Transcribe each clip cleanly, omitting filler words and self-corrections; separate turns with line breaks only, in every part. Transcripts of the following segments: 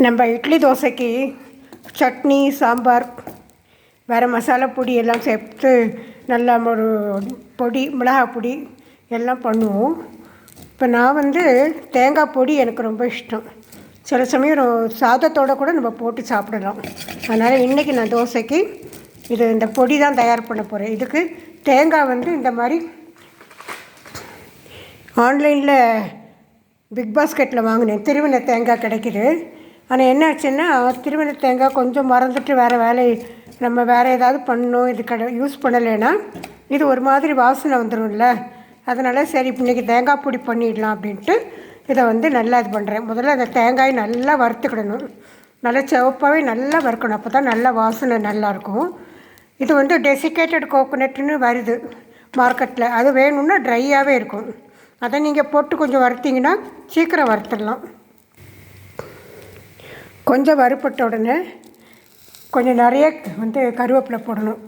நம்ம இட்லி தோசைக்கு சட்னி சாம்பார் வேறு மசாலா பொடி எல்லாம் சேர்த்து நல்லா ஒரு பொடி மிளகாய் பொடி எல்லாம் பண்ணுவோம். இப்போ நான் தேங்காய் பொடி எனக்கு ரொம்ப இஷ்டம். சில சமயம் சாதத்தோடு கூட நம்ம போட்டு சாப்பிடலாம். அதனால் இன்றைக்கி நான் தோசைக்கு இந்த பொடி தான் தயார் பண்ண போகிறேன். இதுக்கு தேங்காய் இந்த மாதிரி ஆன்லைனில் பிக் பாஸ்கெட்டில் வாங்கினேன். திருவின தேங்காய் கிடைக்கிது. ஆனால் என்ன ஆச்சுன்னா, திருவின தேங்காய் கொஞ்சம் மறந்துட்டு நம்ம வேறு ஏதாவது பண்ணணும், இது யூஸ் பண்ணலைன்னா இது ஒரு மாதிரி வாசனை வந்துடும்ல. அதனால் சரி இன்றைக்கி தேங்காய் பொடி பண்ணிடலாம் அப்படின்ட்டு இதை நல்லா இது பண்ணுறேன். முதல்ல அந்த தேங்காய் நல்லா வறுத்துக்கிடணும். நல்லா சிவப்பாகவே நல்லா வறுக்கணும். அப்போ தான் நல்லா வாசனை நல்லாயிருக்கும். இது டெசிகேட்டட் கோகோனட்னு வருது மார்க்கெட்டில். அது வேணும்னா ட்ரையாகவே இருக்கும். அதை நீங்கள் போட்டு கொஞ்சம் வறுத்திங்கன்னா சீக்கிரம் வறுத்துடலாம். கொஞ்சம் வறுப்பட்ட உடனே கொஞ்சம் நிறைய கருவேப்பிலை போடணும்.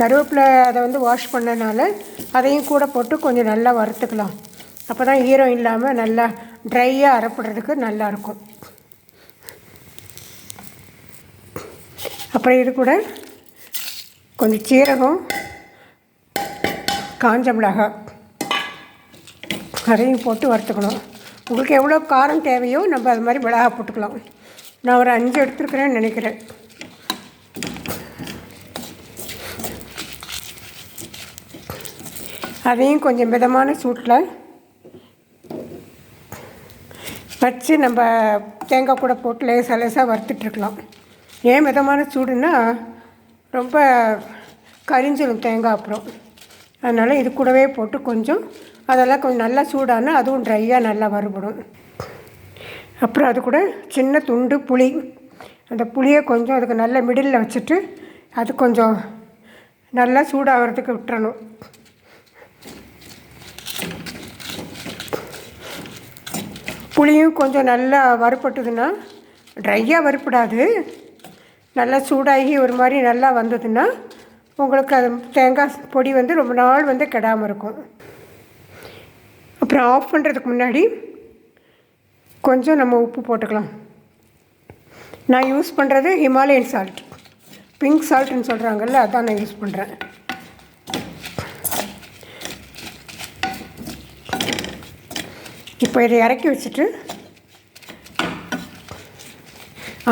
கருவேப்பிலை அதை வாஷ் பண்ணனால அதையும் கூட போட்டு கொஞ்சம் நல்லா வறுத்துக்கலாம். அப்போ தான் ஈரம் இல்லாமல் நல்லா ட்ரையாக அரைப்படுறதுக்கு நல்லாயிருக்கும். அப்புறம் இது கூட கொஞ்சம் சீரகம், காஞ்ச மிளகாய் அதையும் போட்டு வறுத்துக்கணும். உங்களுக்கு எவ்வளோ காரம் தேவையோ நம்ம அது மாதிரி மிளகாய் போட்டுக்கலாம். நான் ஒரு 5 எடுத்துருக்கிறேன்னு நினைக்கிறேன். அதையும் கொஞ்சம் மிதமான சூட்டில் வச்சு நம்ம தேங்காய் கூட போட்டு லேசாக வறுத்துட்ருக்கலாம். ஏன் மிதமான சூடுன்னா ரொம்ப கரிஞ்சிடும் தேங்காய் அப்புறம். அதனால் இது கூடவே போட்டு கொஞ்சம் அதெல்லாம் கொஞ்சம் நல்லா சூடானா அதுவும் ட்ரையாக நல்லா வறுபடும். அப்புறம் அது கூட சின்ன துண்டு புளி, அந்த புளியை கொஞ்சம் அதுக்கு நல்ல மிடில் வச்சுட்டு அது கொஞ்சம் நல்லா சூடாகிறதுக்கு விட்டுறணும். புளியும் கொஞ்சம் நல்லா வறுப்பட்டுதுன்னா, ட்ரையாக வறுப்படாது, நல்லா சூடாகி ஒரு மாதிரி நல்லா வந்ததுன்னா உங்களுக்கு அது தேங்காய் பொடி ரொம்ப நாள் கெடாமல் இருக்கும். அப்புறம் ஆஃப் பண்ணுறதுக்கு முன்னாடி கொஞ்சம் நம்ம உப்பு போட்டுக்கலாம். நான் யூஸ் பண்ணுறது ஹிமாலயன் சால்ட், பிங்க் சால்ட்டுன்னு சொல்கிறாங்கல்ல, அதான் நான் யூஸ் பண்ணுறேன். இப்போ இதை இறக்கி வச்சுட்டு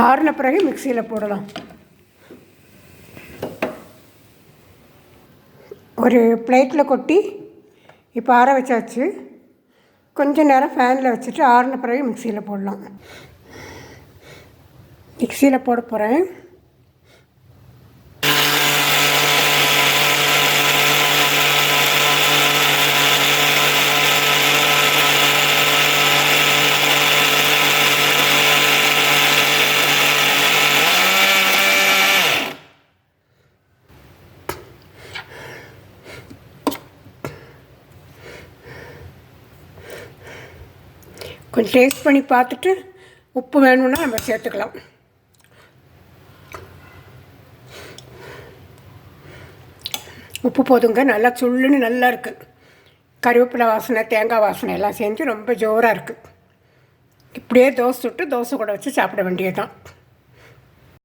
ஆறின பிறகு மிக்சியில் போடலாம். ஒரு பிளேட்டில் கொட்டி இப்போ ஆற வச்சாச்சு. கொஞ்சம் நேரம் ஃபேனில் வச்சுட்டு ஆறின பிறகு மிக்சியில் போடலாம். மிக்சியில் போட போகிறேன். கொஞ்சம் டேஸ்ட் பண்ணி பார்த்துட்டு உப்பு வேணும்னா நம்ம சேர்த்துக்கலாம். உப்பு போதுங்க. நல்லா சுள்ளுன்னு நல்லா இருக்குது. கருவேப்பிலை வாசனை, தேங்காய் வாசனை எல்லாம் சேர்ந்து ரொம்ப ஜோராக இருக்குது. இப்படியே தோசை சுட்டு தோசை கூட வச்சு சாப்பிட வேண்டியது தான்.